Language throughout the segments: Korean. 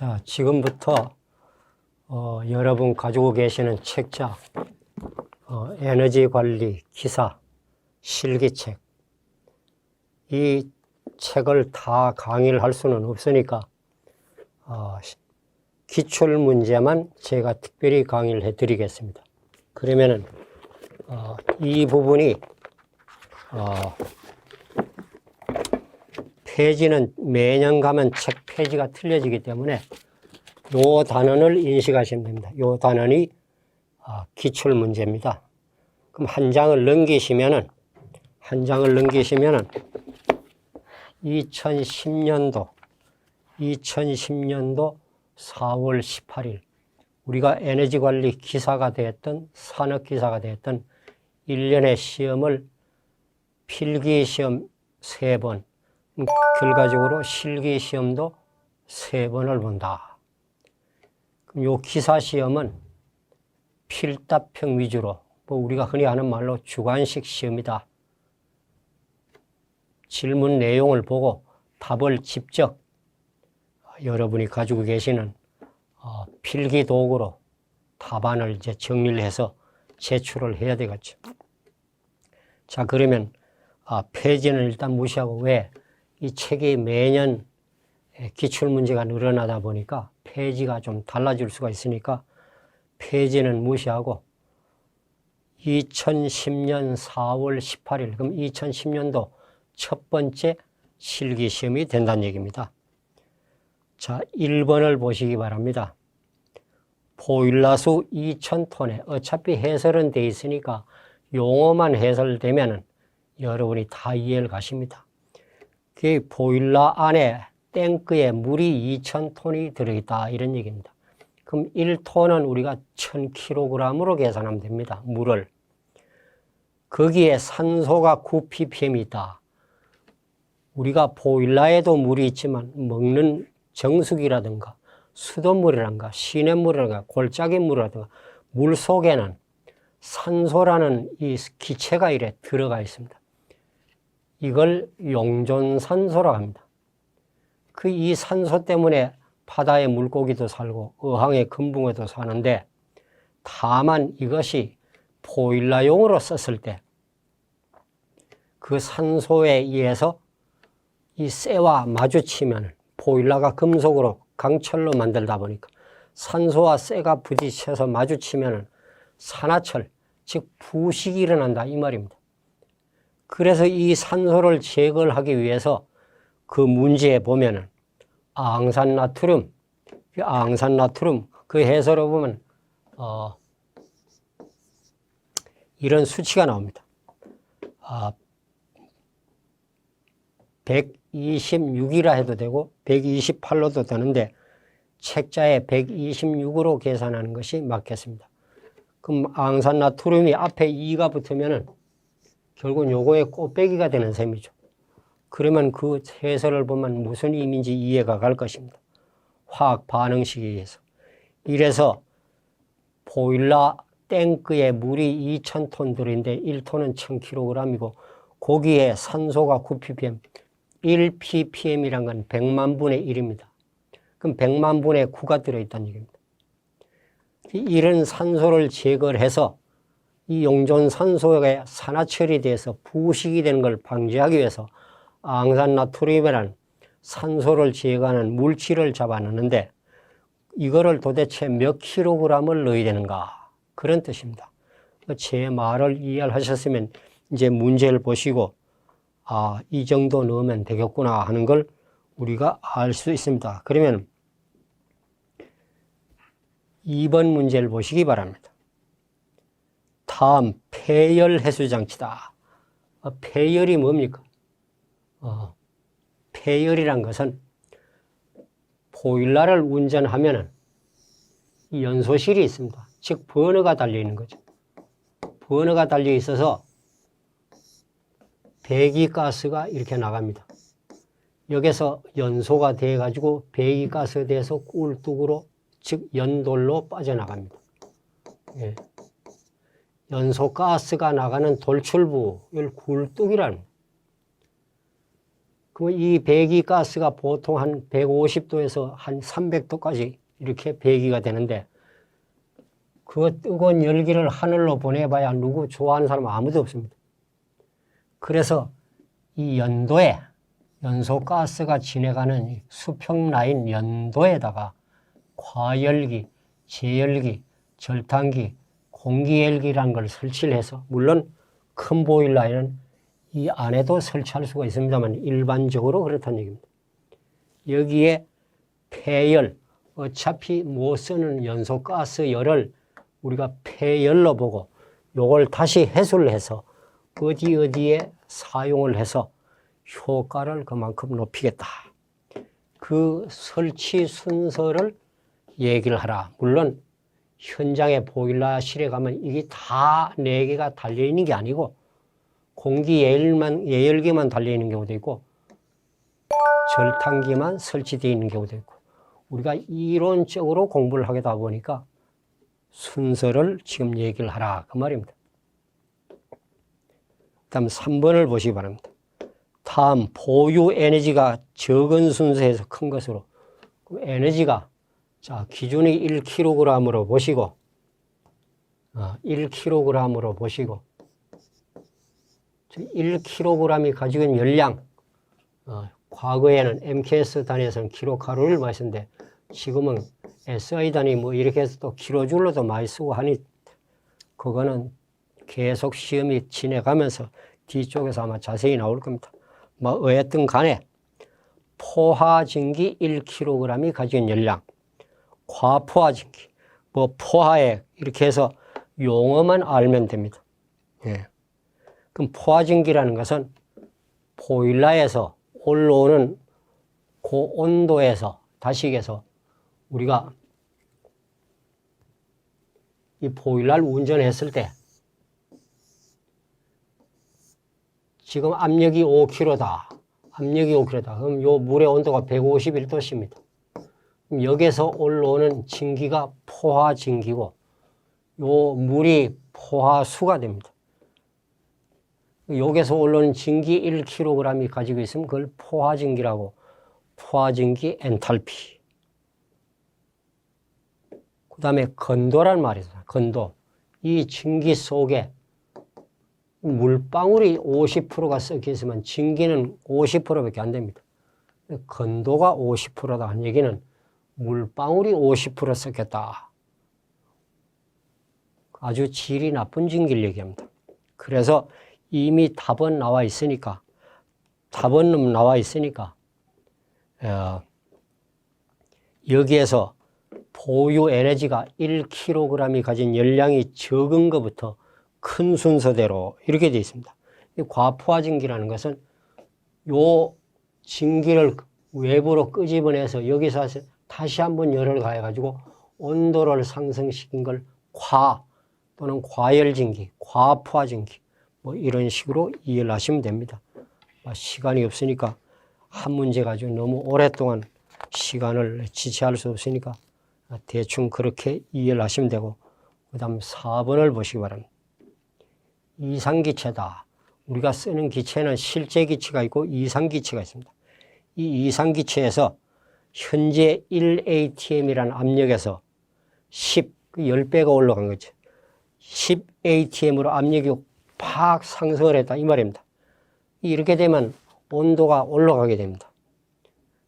자, 지금부터 여러분 가지고 계시는 책자, 에너지 관리 기사, 실기책, 이 책을 다 강의를 할 수는 없으니까 기출 문제만 제가 특별히 강의를 해드리겠습니다. 그러면은 이 부분이 페이지는 매년 가면 책 페이지가 틀려지기 때문에 요 단원을 인식하시면 됩니다. 요 단원이 기출 문제입니다. 그럼 한 장을 넘기시면은 2010년도 4월 18일 우리가 에너지 관리 기사가 되었던 산업 기사가 되었던 1년의 시험을 필기 시험 3번, 결과적으로 실기 시험도 3번을 본다. 그럼 요 기사 시험은 필답형 위주로, 우리가 흔히 하는 말로 주관식 시험이다. 질문 내용을 보고 답을 직접 여러분이 가지고 계시는 필기 도구로 답안을 이제 정리를 해서 제출을 해야 되겠죠. 자, 그러면 페이지는 일단 무시하고, 왜? 이 책이 매년 기출 문제가 늘어나다 보니까 페이지가 좀 달라질 수가 있으니까 페이지는 무시하고 2010년 4월 18일, 그럼 2010년도 첫 번째 실기시험이 된다는 얘기입니다. 자, 1번을 보시기 바랍니다. 보일러수 2000톤에, 어차피 해설은 돼 있으니까 용어만 해설되면은 여러분이 다 이해를 가십니다. 그 보일러 안에 탱크에 물이 2000톤이 들어있다, 이런 얘기입니다. 그럼 1톤은 우리가 1000kg으로 계산하면 됩니다. 물을. 거기에 산소가 9ppm이 있다. 우리가 보일러에도 물이 있지만 먹는 정수기라든가 수돗물이라든가 시냇물이라든가 골짜기 물이라든가 물 속에는 산소라는 이 기체가 이래 들어가 있습니다. 이걸 용존산소라고 합니다. 이 산소 때문에 바다의 물고기도 살고 어항의 금붕어도 사는데, 다만 이것이 보일러용으로 썼을 때 그 산소에 의해서 이 쇠와 마주치면, 보일러가 금속으로 강철로 만들다 보니까 산소와 쇠가 부딪혀서 마주치면 산화철, 즉 부식이 일어난다, 이 말입니다. 그래서 이 산소를 제거를 하기 위해서 그 문제에 보면은 앙산나트륨 그 해설을 보면 이런 수치가 나옵니다. 126이라 해도 되고 128로도 되는데 책자에 126으로 계산하는 것이 맞겠습니다. 그럼 앙산나트륨이 앞에 2가 붙으면은 결국은 요거의 꽃배기가 되는 셈이죠. 그러면 그 해설을 보면 무슨 의미인지 이해가 갈 것입니다. 화학 반응식에 의해서. 이래서 보일러 탱크에 물이 2000톤 들어있는데 1톤은 1000kg이고 거기에 산소가 9ppm, 1ppm이란 건 100만 분의 1입니다. 그럼 100만 분의 9가 들어있다는 얘기입니다. 이런 산소를 제거를 해서 이 용존산소에 산화철이 돼서 부식이 되는 걸 방지하기 위해서 앙산나트륨이라는 산소를 제거하는 물질을 잡아넣는데, 이거를 도대체 몇 킬로그램을 넣어야 되는가, 그런 뜻입니다. 제 말을 이해하셨으면 이제 문제를 보시고 이 정도 넣으면 되겠구나 하는 걸 우리가 알 수 있습니다. 그러면 2번 문제를 보시기 바랍니다. 다음 폐열 해수 장치다. 폐열이 뭡니까? 폐열이란 것은 보일러를 운전하면은 연소실이 있습니다. 즉 버너가 달려 있는 거죠. 버너가 달려 있어서 배기가스가 이렇게 나갑니다. 여기서 연소가 돼 가지고 배기가스에 대해서 꿀뚝으로, 즉 연돌로 빠져나갑니다. 예. 연소가스가 나가는 돌출부, 이걸 굴뚝이라는. 그럼 이 배기가스가 보통 한 150도에서 한 300도까지 이렇게 배기가 되는데 그 뜨거운 열기를 하늘로 보내봐야 누구 좋아하는 사람 아무도 없습니다. 그래서 이 연도에 연소가스가 지나가는 수평 라인 연도에다가 과열기, 제열기, 절탄기, 공기열기라는 걸 설치를 해서 물론 큰 보일러에는 이 안에도 설치할 수가 있습니다만 일반적으로 그렇다는 얘기입니다. 여기에 폐열, 어차피 못 쓰는 연소가스 열을 우리가 폐열로 보고 요걸 다시 해소를 해서 어디에 사용을 해서 효과를 그만큼 높이겠다. 그 설치 순서를 얘기를 하라. 물론 현장에 보일러실에 가면 이게 다 4개가 달려있는 게 아니고 공기 예열기만 달려있는 경우도 있고 절탄기만 설치되어 있는 경우도 있고 우리가 이론적으로 공부를 하게다 보니까 순서를 지금 얘기를 하라 그 말입니다. 다음 3번을 보시기 바랍니다. 다음 보유 에너지가 적은 순서에서 큰 것으로 에너지가 자 기준이 1kg으로 보시고 1kg으로 보시고 1kg이 가지고 있는 열량 과거에는 MKS 단위에서는 킬로칼로리를 많이 쓰는데 지금은 SI 단위 뭐 이렇게 해서 또 킬로줄로도 많이 쓰고 하니 그거는 계속 시험이 지내가면서 뒤쪽에서 아마 자세히 나올 겁니다. 뭐 어쨌든 간에 포화진기 1kg이 가지고 있는 열량 과포화진기 뭐 포화액 이렇게 해서 용어만 알면 됩니다. 예. 그럼 포화진기라는 것은 보일러에서 올라오는 그 온도에서 다시계에서 우리가 이 보일러를 운전했을 때 지금 압력이 5kg다. 압력이 5kg다. 그럼 요 물의 온도가 151도씨입니다. 그럼 여기서 올라오는 진기가 포화진기고 요 물이 포화수가 됩니다. 여기서 올라오는 진기 1kg이 가지고 있으면 그걸 포화진기라고 포화진기 엔탈피. 그 다음에 건도란 말이 있어요. 건도. 이 진기 속에 물방울이 50%가 섞여 있으면 진기는 50%밖에 안 됩니다. 건도가 50%다 한 얘기는 물방울이 50% 섞였다. 아주 질이 나쁜 진기를 얘기합니다. 그래서 이미 답은 나와 있으니까 여기에서 보유 에너지가 1kg이 가진 열량이 적은 것부터 큰 순서대로 이렇게 되어 있습니다. 과포화진기라는 것은 요 진기를 외부로 끄집어내서 여기서 다시 한번 열을 가해가지고 온도를 상승시킨 걸 과 또는 과열진기, 과포화진기 뭐 이런 식으로 이해를 하시면 됩니다. 시간이 없으니까 한 문제 가지고 너무 오랫동안 시간을 지체할 수 없으니까 대충 그렇게 이해를 하시면 되고 그 다음 4번을 보시기 바랍니다. 이상기체다. 우리가 쓰는 기체는 실제 기체가 있고 이상기체가 있습니다. 이 이상기체에서 현재 1atm이라는 압력에서 10배가 올라간 거죠. 10atm으로 압력이 팍 상승을 했다 이 말입니다. 이렇게 되면 온도가 올라가게 됩니다.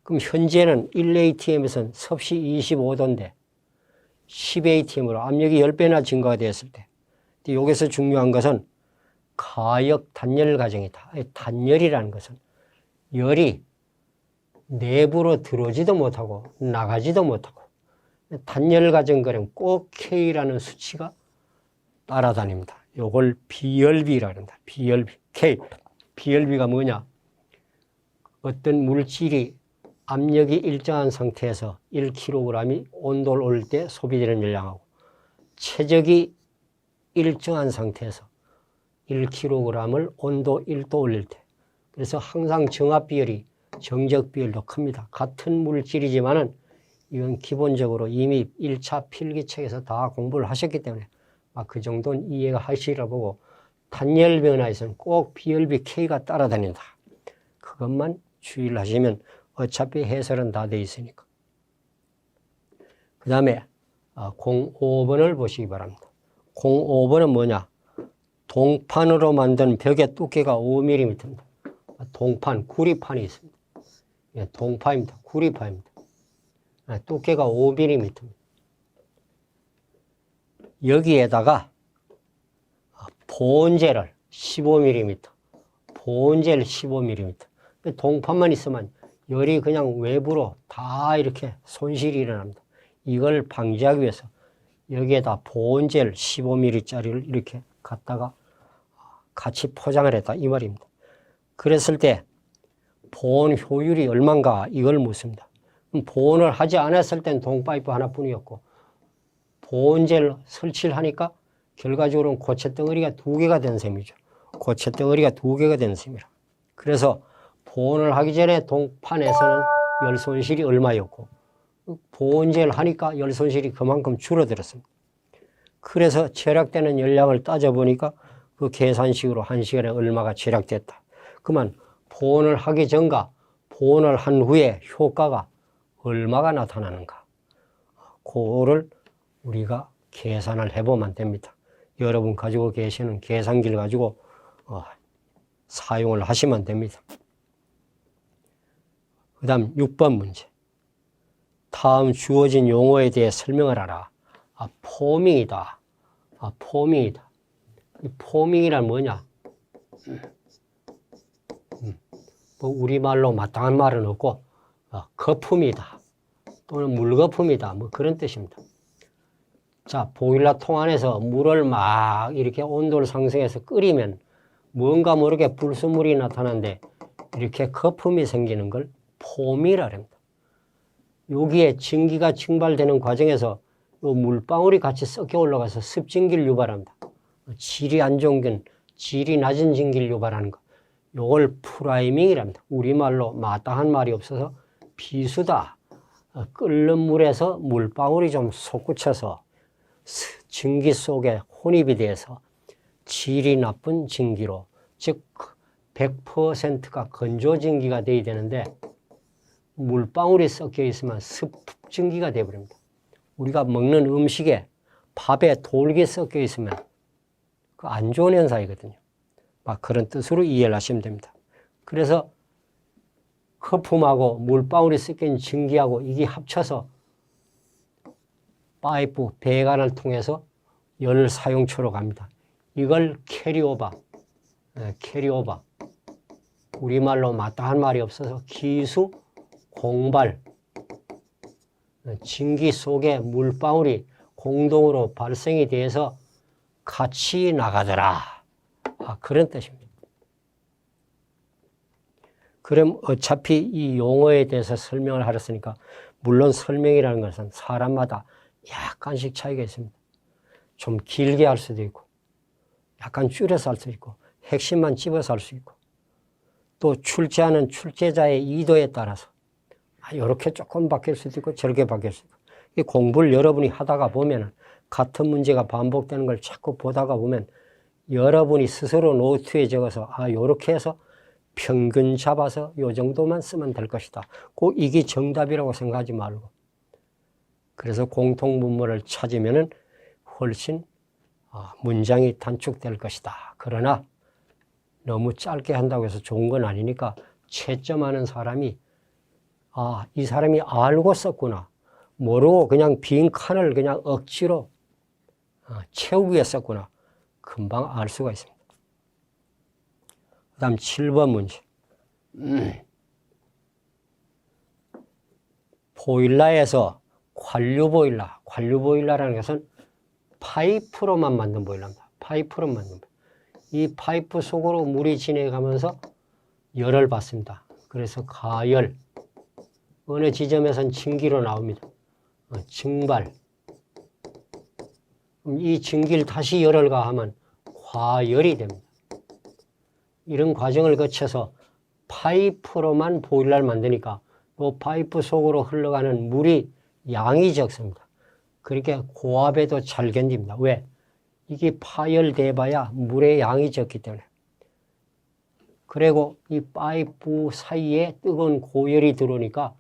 그럼 현재는 1atm에서는 섭씨 25도인데 10atm으로 압력이 10배나 증가가 되었을 때 여기서 중요한 것은 가역 단열 과정이다. 단열이라는 것은 열이 내부로 들어오지도 못하고 나가지도 못하고 단열 과정 그럼 꼭 K라는 수치가 따라다닙니다. 요걸 비열비라고 한다. 비열비. K. 비열비가 뭐냐? 어떤 물질이 압력이 일정한 상태에서 1kg이 온도를 올릴 때 소비되는 열량하고 최적이 일정한 상태에서 1kg을 온도 1도 올릴 때 그래서 항상 정압 비열이 정적 비열도 큽니다. 같은 물질이지만은 이건 기본적으로 이미 1차 필기책에서 다 공부를 하셨기 때문에 그 정도는 이해가 하시리라 보고 단열 변화에서는 꼭 비열비 K가 따라다닌다. 그것만 주의를 하시면 어차피 해설은 다 돼 있으니까. 그 다음에 05번을 보시기 바랍니다. 05번은 뭐냐? 동판으로 만든 벽의 두께가 5mm입니다. 동판, 구리판이 있습니다. 예, 동파입니다. 구리파입니다. 두께가 5mm입니다. 여기에다가 본젤을 15mm, 본젤 15mm. 동판만 있으면 열이 그냥 외부로 다 이렇게 손실이 일어납니다. 이걸 방지하기 위해서 여기에다 본젤 15mm짜리를 이렇게 갖다가 같이 포장을 했다 이 말입니다. 그랬을 때 보온 효율이 얼마인가 이걸 묻습니다. 보온을 하지 않았을 땐 동파이프 하나뿐이었고 보온젤 설치를 하니까 결과적으로는 고체 덩어리가 2개가 된 셈이죠. 고체 덩어리가 2개가 된 셈이라. 그래서 보온을 하기 전에 동판에서는 열 손실이 얼마였고 보온젤 하니까 열 손실이 그만큼 줄어들었습니다. 그래서 절약되는 열량을 따져보니까 그 계산식으로 1시간에 얼마가 절약됐다. 그러면 보온을 하기 전과 보온을 한 후에 효과가 얼마가 나타나는가. 그거를 우리가 계산을 해보면 됩니다. 여러분 가지고 계시는 계산기를 가지고 사용을 하시면 됩니다. 그 다음 6번 문제. 다음 주어진 용어에 대해 설명을 하라. 포밍이다. 포밍이다. 이 포밍이란 뭐냐? 뭐 우리말로 마땅한 말은 없고 거품이다. 또는 물거품이다. 뭐 그런 뜻입니다. 자, 보일러 통 안에서 물을 막 이렇게 온도를 상승해서 끓이면 뭔가 모르게 불순물이 나타나는데 이렇게 거품이 생기는 걸 폼이라 합니다. 여기에 증기가 증발되는 과정에서 요 물방울이 같이 섞여 올라가서 습증기를 유발합니다. 질이 안 좋은 건 질이 낮은 증기를 유발하는 것. 요걸 프라이밍이랍니다. 우리말로 마땅한 말이 없어서 비수다. 끓는 물에서 물방울이 좀 솟구쳐서 증기 속에 혼입이 돼서 질이 나쁜 증기로, 즉 100%가 건조 증기가 돼야 되는데 물방울이 섞여 있으면 습증기가 되어버립니다. 우리가 먹는 음식에 밥에 돌기 섞여 있으면 그 안 좋은 현상이거든요. 막 그런 뜻으로 이해를 하시면 됩니다. 그래서 거품하고 물방울이 섞인 증기하고 이게 합쳐서 파이프 배관을 통해서 열 사용처로 갑니다. 이걸 캐리오버, 캐리오버. 우리말로 마땅한 말이 없어서 기수 공발. 증기 속에 물방울이 공동으로 발생이 돼서 같이 나가더라. 그런 뜻입니다. 그럼 어차피 이 용어에 대해서 설명을 하렸으니까 물론 설명이라는 것은 사람마다 약간씩 차이가 있습니다. 좀 길게 할 수도 있고 약간 줄여서 할 수 있고 핵심만 집어서 할 수 있고 또 출제하는 출제자의 의도에 따라서 이렇게 조금 바뀔 수도 있고 저렇게 바뀔 수도 있고 이 공부를 여러분이 하다가 보면 같은 문제가 반복되는 걸 자꾸 보다가 보면 여러분이 스스로 노트에 적어서 이렇게 해서 평균 잡아서 이 정도만 쓰면 될 것이다. 꼭 이게 정답이라고 생각하지 말고 그래서 공통분모를 찾으면 훨씬 문장이 단축될 것이다. 그러나 너무 짧게 한다고 해서 좋은 건 아니니까 채점하는 사람이 이 사람이 알고 썼구나. 모르고 그냥 빈 칸을 그냥 억지로 채우기 위해 썼구나. 금방 알 수가 있습니다. 그 다음 7번 문제. 보일러에서 관류보일러라는 것은 파이프로만 만든 보일러입니다. 파이프로 만든 보일러. 이 파이프 속으로 물이 지나가면서 열을 받습니다. 그래서 가열. 어느 지점에선 증기로 나옵니다. 증발. 이 증기를 다시 열을 가하면 과열이 됩니다. 이런 과정을 거쳐서 파이프로만 보일러를 만드니까 이 파이프 속으로 흘러가는 물이 양이 적습니다. 그렇게 고압에도 잘 견딥니다. 왜? 이게 파열돼봐야 물의 양이 적기 때문에. 그리고 이 파이프 사이에 뜨거운 고열이 들어오니까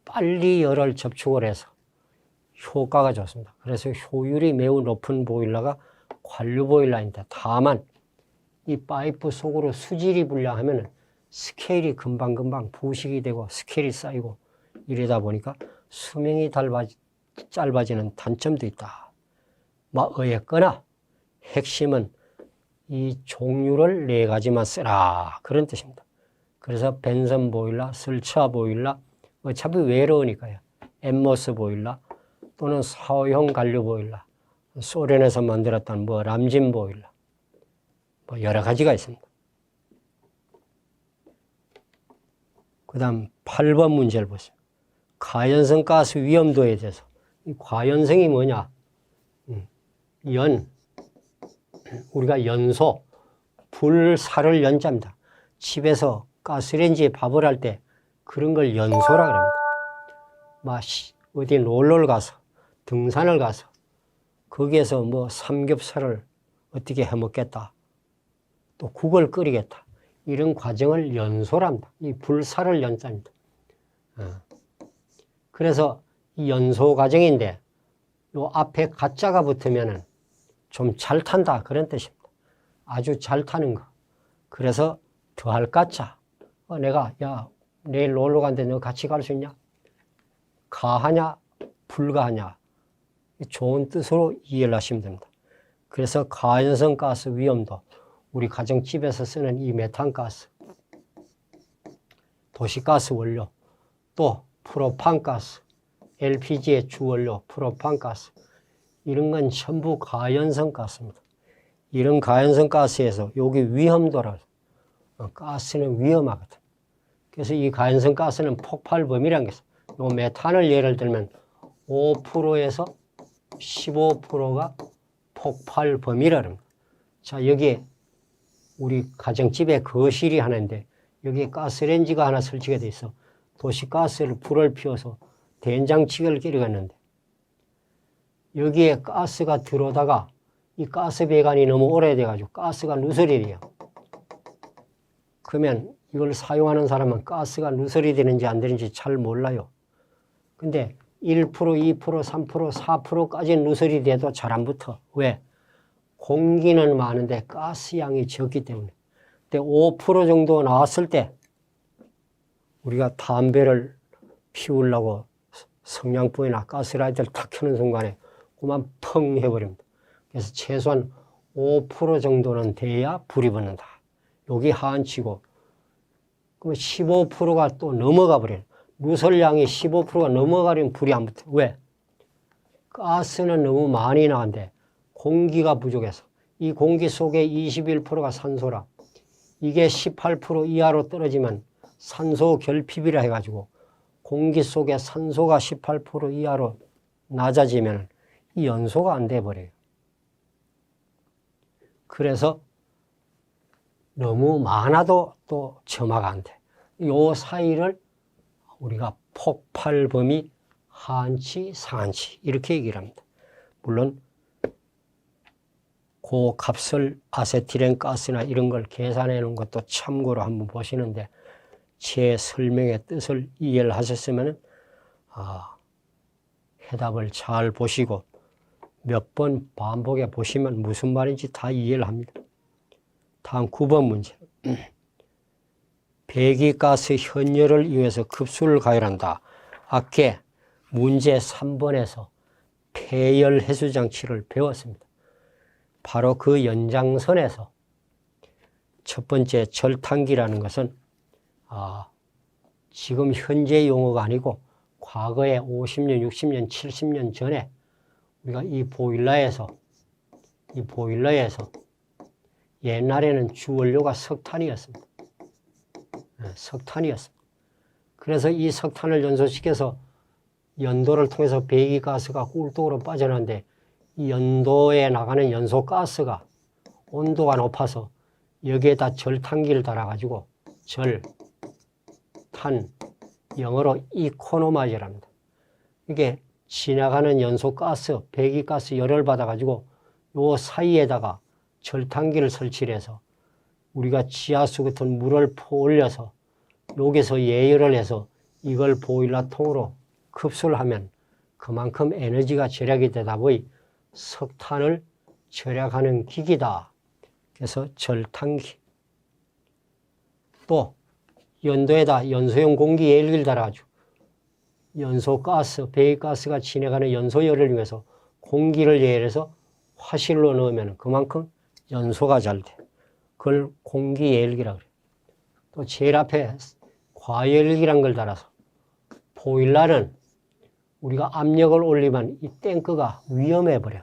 빨리 열을 접촉을 해서 효과가 좋습니다. 그래서 효율이 매우 높은 보일러가 관류 보일러인데, 다만 이 파이프 속으로 수질이 불량하면 스케일이 금방금방 부식이 되고 스케일이 쌓이고 이러다 보니까 수명이 짧아지는 단점도 있다. 어쨌거나 핵심은 이 종류를 4가지만 쓰라, 그런 뜻입니다. 그래서 벤선 보일러, 설차 보일러, 어차피 외로우니까요. 엠모스 보일러 또는 사호형 관류 보일러, 소련에서 만들었던 람진 보일러, 여러 가지가 있습니다. 그 다음 8번 문제를 보세요. 가연성 가스 위험도에 대해서. 이 가연성이 뭐냐? 우리가 연소, 불사를 연자입니다. 집에서 가스레인지에 밥을 할 때 그런 걸 연소라 그럽니다. 어디 놀러를 가서, 등산을 가서 거기에서 삼겹살을 어떻게 해 먹겠다, 또 국을 끓이겠다, 이런 과정을 연소랍니다. 이 불사를 연자입니다. 그래서 이 연소 과정인데 요 앞에 가짜가 붙으면은 좀 잘 탄다, 그런 뜻입니다. 아주 잘 타는 거. 그래서 더할 가짜. 내가 내일 놀러 가는데 너 같이 갈 수 있냐? 가하냐 불가하냐, 좋은 뜻으로 이해를 하시면 됩니다. 그래서 가연성 가스 위험도, 우리 가정집에서 쓰는 이 메탄가스, 도시가스 원료, 또 프로판가스, LPG의 주원료 프로판가스, 이런 건 전부 가연성 가스입니다. 이런 가연성 가스에서 여기 위험도라, 가스는 위험하거든. 그래서 이 가연성 가스는 폭발 범위라는 게 있어요. 요 메탄을 예를 들면 5%에서 15%가 폭발 범위라는 거예요. 자, 여기에 우리 가정집에 거실이 하나인데 여기에 가스레인지가 하나 설치가 돼 있어. 도시가스를 불을 피워서 된장찌개를 끓여갔는데 여기에 가스가 들어오다가 이 가스 배관이 너무 오래돼가지고 가스가 누설이 돼요. 그러면 이걸 사용하는 사람은 가스가 누설이 되는지 안 되는지 잘 몰라요. 근데 1%, 2%, 3%, 4%까지 누설이 돼도 잘 안 붙어. 왜? 공기는 많은데 가스 양이 적기 때문에. 근데 5% 정도 나왔을 때 우리가 담배를 피우려고 성냥불이나 가스라이터를 탁 켜는 순간에 그만 펑 해버립니다. 그래서 최소한 5% 정도는 돼야 불이 붙는다. 여기 하한치고, 그러면 15%가 또 넘어가 버려요. 누설량이 15%가 넘어가려면 불이 안 붙어요. 왜? 가스는 너무 많이 나왔는데 공기가 부족해서. 이 공기 속에 21%가 산소라. 이게 18% 이하로 떨어지면 산소 결핍이라 해가지고 공기 속에 산소가 18% 이하로 낮아지면 이 연소가 안 돼 버려요. 그래서 너무 많아도 또 점화가 안 돼. 요 사이를 우리가 폭발 범위, 하한치, 상한치 이렇게 얘기를 합니다. 물론 고값을 아세틸렌 가스나 이런 걸 계산해 놓은 것도 참고로 한번 보시는데 제 설명의 뜻을 이해를 하셨으면 해답을 잘 보시고 몇 번 반복해 보시면 무슨 말인지 다 이해를 합니다. 다음 9번 문제. 배기가스 현열을 이용해서 급수를 가열한다. 아까 문제 3번에서 폐열 해수 장치를 배웠습니다. 바로 그 연장선에서 첫 번째 절탄기라는 것은 지금 현재 용어가 아니고 과거에 50년, 60년, 70년 전에 우리가 이 보일러에서 옛날에는 주원료가 석탄이었습니다. 석탄이었습니다. 그래서 이 석탄을 연소시켜서 연도를 통해서 배기가스가 꿀떡으로 빠져나는데 이 연도에 나가는 연소가스가 온도가 높아서 여기에다 절탄기를 달아가지고 절탄, 영어로 이코노마이저랍니다. 이게 지나가는 연소가스, 배기가스 열을 받아가지고 요 사이에다가 절탄기를 설치를 해서 우리가 지하수 같은 물을 퍼올려서 여기서 예열을 해서 이걸 보일러통으로 흡수를 하면 그만큼 에너지가 절약이 되다 보니 석탄을 절약하는 기기다. 그래서 절탄기. 또 연도에다 연소용 공기 예열기를 달아가지고 연소가스, 배기가스가 지나가는 연소열을 이용해서 공기를 예열해서 화실로 넣으면 그만큼 연소가 잘 돼. 그걸 공기 예열기라고 그래요. 또 제일 앞에 과열기란 걸 달아서 보일러는 우리가 압력을 올리면 이 탱크가 위험해 버려.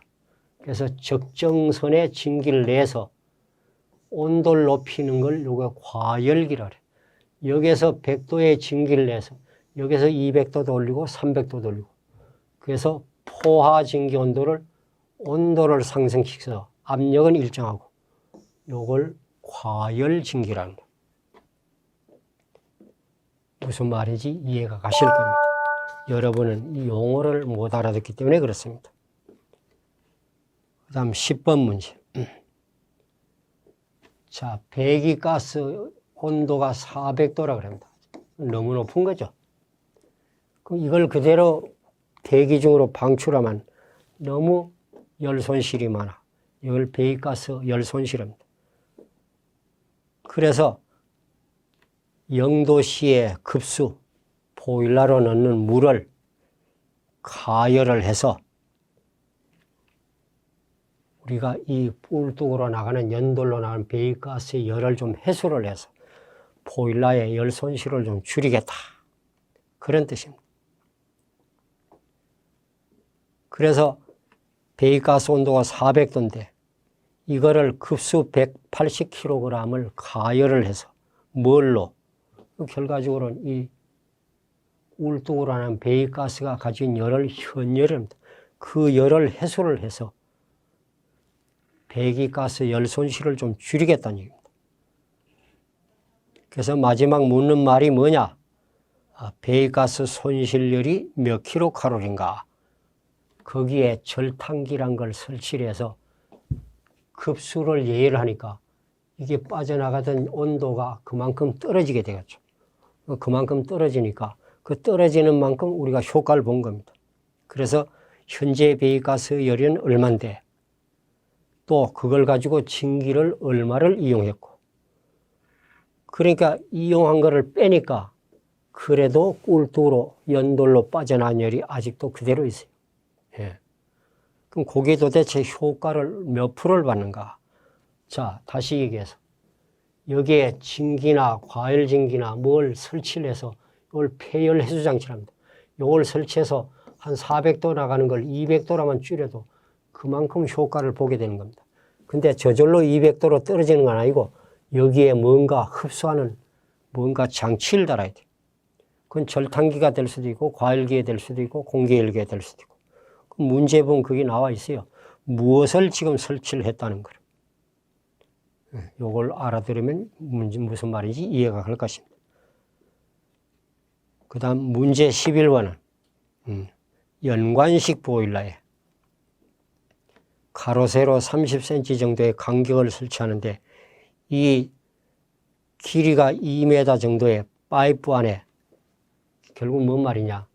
그래서 적정선의 진기를 내서 온도를 높이는 걸 요거 과열기라 그래. 여기서 100도의 진기를 내서 여기서 200도도 올리고 300도도 올리고 그래서 포화 진기 온도를 상승시켜서 압력은 일정하고 요걸 과열 진기라는 거. 무슨 말인지 이해가 가실 겁니다. 여러분은 이 용어를 못 알아듣기 때문에 그렇습니다. 그 다음 10번 문제. 자, 배기가스 온도가 400도라고 합니다. 너무 높은 거죠. 그럼 이걸 그대로 대기 중으로 방출하면 너무 열 손실이 많아. 이걸 배기가스 열 손실입니다. 그래서 0도씨의 급수 보일러로 넣는 물을 가열을 해서 우리가 이 뿔뚝으로 나가는 연돌로 나가는 배기가스의 열을 좀 해소를 해서 보일러의 열 손실을 좀 줄이겠다. 그런 뜻입니다. 그래서 배기가스 온도가 400도인데 이거를 급수 180kg을 가열을 해서 뭘로? 결과적으로는 이 울뚝으로 나는 배기가스가 가진 열을 현열입니다. 그 열을 해소를 해서 배기가스 열 손실을 좀 줄이겠다는 얘기입니다. 그래서 마지막 묻는 말이 뭐냐? 배기가스 손실열이 몇 킬로칼로리인가? 거기에 절탄기란 걸 설치를 해서 급수를 예열을 하니까 이게 빠져나가던 온도가 그만큼 떨어지게 되겠죠. 그만큼 떨어지니까 그 떨어지는 만큼 우리가 효과를 본 겁니다. 그래서 현재 배기가스 열은 얼마인데 또 그걸 가지고 진기를 얼마를 이용했고 그러니까 이용한 거를 빼니까 그래도 꿀뚝으로 연돌로 빠져나간 열이 아직도 그대로 있어요. 예. 그럼 그게 도대체 효과를 몇 프로를 받는가? 자, 다시 얘기해서 여기에 진기나 과열 진기나 뭘 설치를 해서 이걸 폐열 해소 장치를 합니다. 이걸 설치해서 한 400도 나가는 걸 200도라만 줄여도 그만큼 효과를 보게 되는 겁니다. 근데 저절로 200도로 떨어지는 건 아니고 여기에 뭔가 흡수하는 뭔가 장치를 달아야 돼요. 그건 절탄기가 될 수도 있고 과열기가 될 수도 있고 공기열기가 될 수도 있고 문제 보면 그게 나와 있어요. 무엇을 지금 설치를 했다는 거예요. 이걸 알아들으면 무슨 말인지 이해가 갈 것입니다. 그 다음 문제 11번은 연관식 보일러에 가로 세로 30cm 정도의 간격을 설치하는데 이 길이가 2m 정도의 파이프 안에 결국 뭔 말이냐?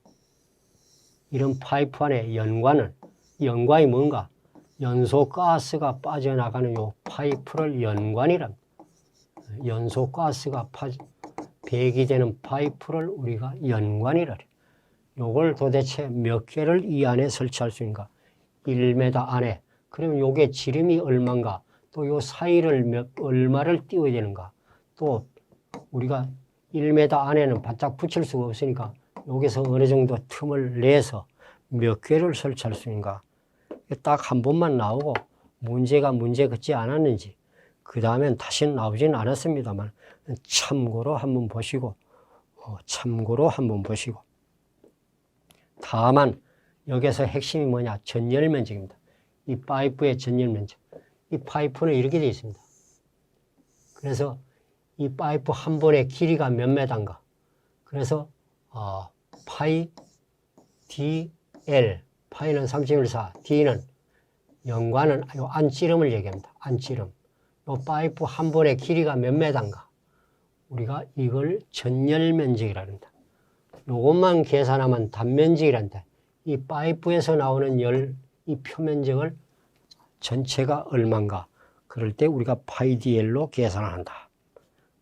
이런 파이프 안에 연관이 뭔가? 연소가스가 빠져나가는 요 파이프를 연관이랍니다. 연소가스가 배기되는 파이프를 우리가 연관이라 그래요. 요걸 도대체 몇 개를 이 안에 설치할 수 있는가? 1m 안에. 그러면 요게 지름이 얼마인가? 또 요 사이를 얼마를 띄워야 되는가? 또 우리가 1m 안에는 바짝 붙일 수가 없으니까 여기서 어느 정도 틈을 내서 몇 개를 설치할 수 있는가? 딱 한 번만 나오고 문제가 문제 같지 않았는지 그 다음엔 다시는 나오지는 않았습니다만 참고로 한번 보시고 다만 여기서 핵심이 뭐냐? 전열 면적입니다. 이 파이프의 전열 면적. 이 파이프는 이렇게 되어 있습니다. 그래서 이 파이프 한 번의 길이가 몇 메다인가? 그래서 파이 DL 파이는 3.14, D는 연관은 요 안찌름을 얘기합니다. 안찌름. 요 파이프 한 번의 길이가 몇 메다인가? 우리가 이걸 전열 면적이란다. 요것만 계산하면 단면적이란다. 이 파이프에서 나오는 열, 이 표면적을 전체가 얼마인가? 그럴 때 우리가 파이 dl로 계산한다.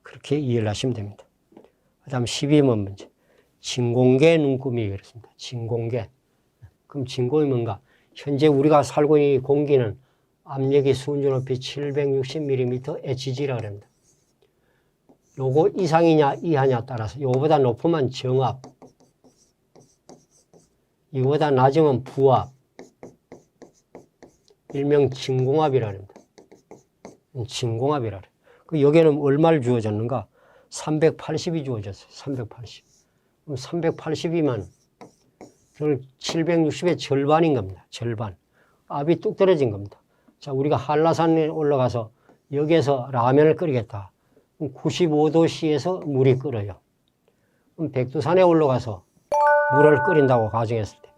그렇게 이해를 하시면 됩니다. 그 다음 12번 문제. 진공계 눈금이 그렇습니다. 진공계. 그럼 진공이 뭔가? 현재 우리가 살고 있는 이 공기는 압력이 수은주 높이 760mm HG라고 합니다. 요거 이상이냐 이하냐 따라서 요거보다 높으면 정압, 이거보다 낮으면 부압, 일명 진공압이라 합니다. 진공압이라 그래요. 그 여기에는 얼마를 주어졌는가? 380이 주어졌어요. 380. 그럼 380이면 760의 절반인 겁니다. 절반. 압이 뚝 떨어진 겁니다. 자, 우리가 한라산에 올라가서 여기에서 라면을 끓이겠다. 그럼 95도씨에서 물이 끓어요. 그럼 백두산에 올라가서 물을 끓인다고 가정했을 때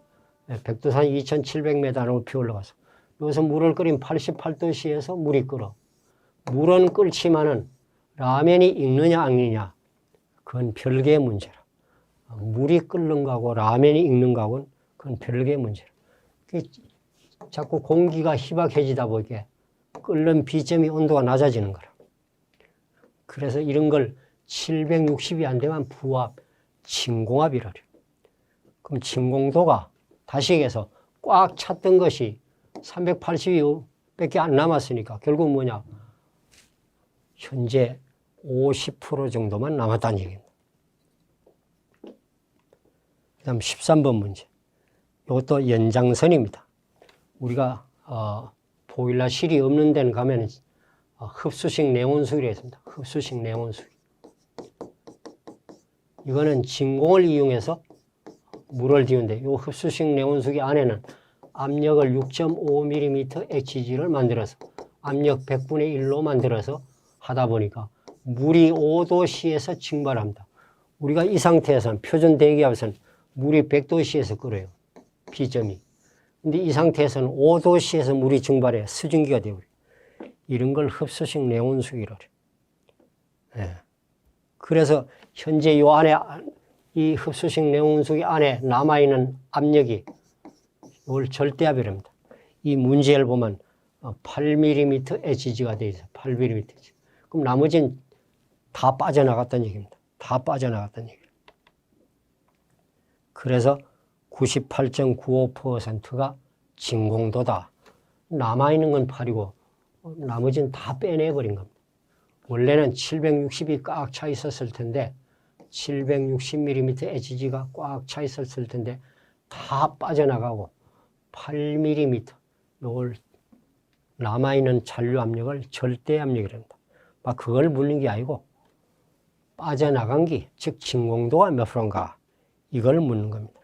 백두산 2700m 높이 올라가서 여기서 물을 끓인 88도씨에서 물이 끓어. 물은 끓지만은 라면이 익느냐 안 익느냐 그건 별개의 문제라. 물이 끓는 거하고 라면이 익는 거하고는 그건 별개의 문제라. 자꾸 공기가 희박해지다 보니까 끓는 비점이 온도가 낮아지는 거라. 그래서 이런 걸 760이 안 되면 부압, 진공압이라 그래요. 그럼 진공도가 다시 얘기해서 꽉 찼던 것이 380밖에 안 남았으니까 결국 뭐냐? 현재 50% 정도만 남았다는 얘기입니다. 그 다음 13번 문제. 이것도 연장선입니다. 우리가 보일러실이 없는 데는 가면 흡수식 내온수기가 있습니다. 흡수식 내온수기. 이거는 진공을 이용해서 물을 띄우는데 이 흡수식 내온수기 안에는 압력을 6.5mm HG를 만들어서 압력 100분의 1로 만들어서 하다 보니까 물이 5도씨에서 증발합니다. 우리가 이 상태에서는 표준 대기압에서는 물이 100도씨에서 끓어요. 비점이. 근데 이 상태에서는 5도씨에서 물이 증발해 수증기가 되어버려요. 이런 걸 흡수식 내온수기라 그래요. 네. 그래서 현재 요 안에 이 흡수식 내온수기 안에 남아있는 압력이 이걸 절대압이랍니다. 이 문제를 보면 8mm HG가 되어 있어요. 8mm. 그럼 나머지는 다 빠져나갔다는 얘기입니다. 다 빠져나갔다는 얘기예요. 그래서 98.95%가 진공도다. 남아있는 건 8이고 나머지는 다 빼내버린 겁니다. 원래는 760이 꽉 차 있었을 텐데 760mm HG가 꽉 차 있었을 텐데 다 빠져나가고 8mm 요걸 남아있는 잔류 압력을 절대 압력이랍니다. 막 그걸 묻는 게 아니고 빠져나간 게 즉 진공도가 몇 프로인가 이걸 묻는 겁니다.